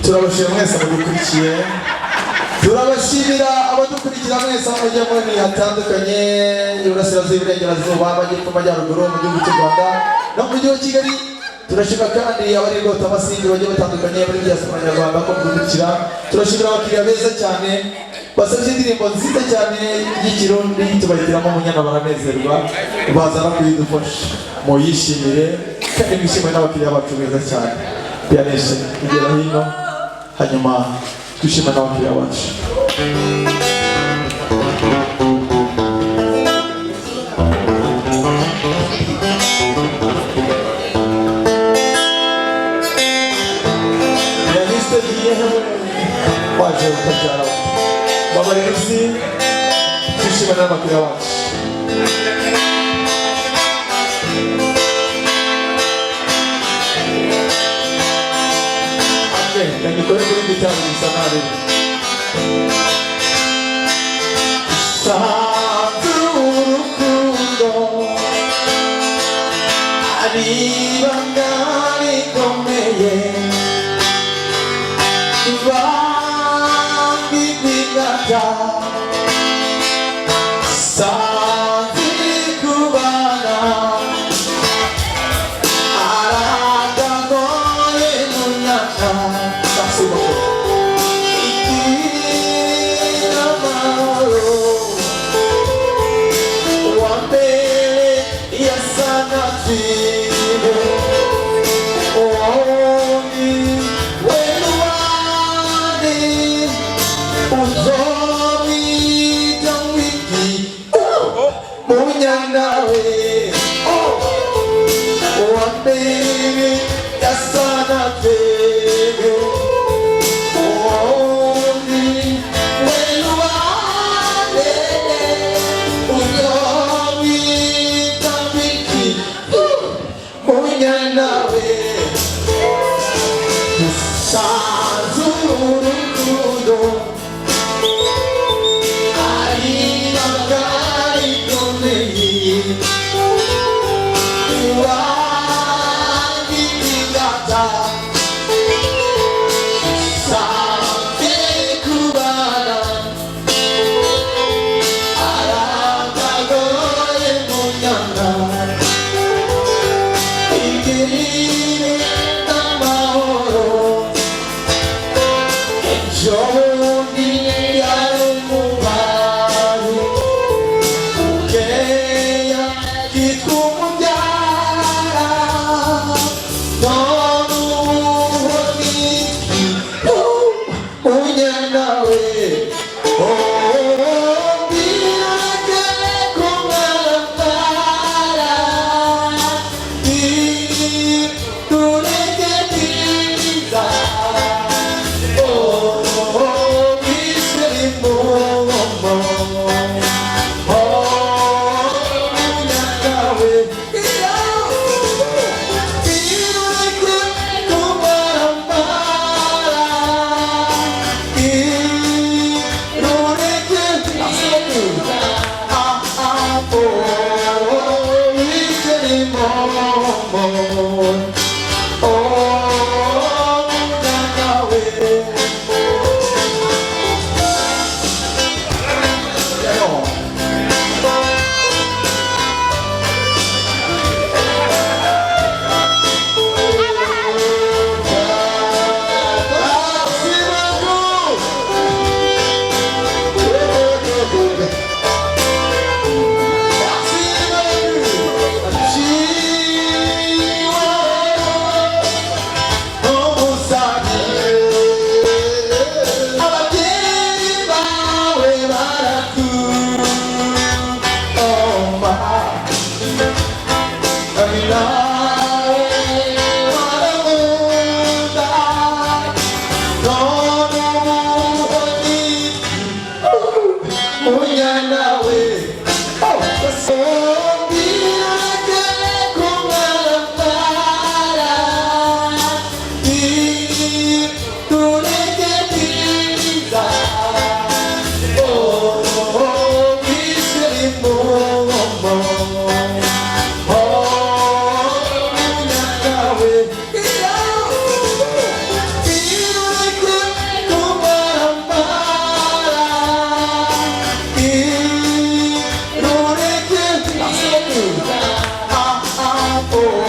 turabashimira mwese mudukurikiye, turabashimira abadukurikira mwese mujya muri hatandukanye y'Iburasirazuba, Iburengerazuba, Amajyepfo, Amajyaruguru mu gihugu cy'u Rwanda no mu mujyi wa Kigali. Turashima kandi abari rwose amasindi bagiye batandukanye muri diaspora nyarwanda ko mudukurikira. Turashimira abakiriya beza cyane basabye indirimbo nziza cyane y'ikirundi, tubahitiramo umunyana baranezerwa, baza no kuyidufasha muyishimire kandi mwishimire n'abakiriya bacu beza cyane. Pianiste kugera hino hanyuma twishime n'abakiriya bacu. Pianiste waje ukabyara babaririzi, twishime n'abakiriya bacu. Yang dikore kuri bicara di sana ada. Satu rukundo, adi bangari komeye, bagi bingata, satu kubana. oh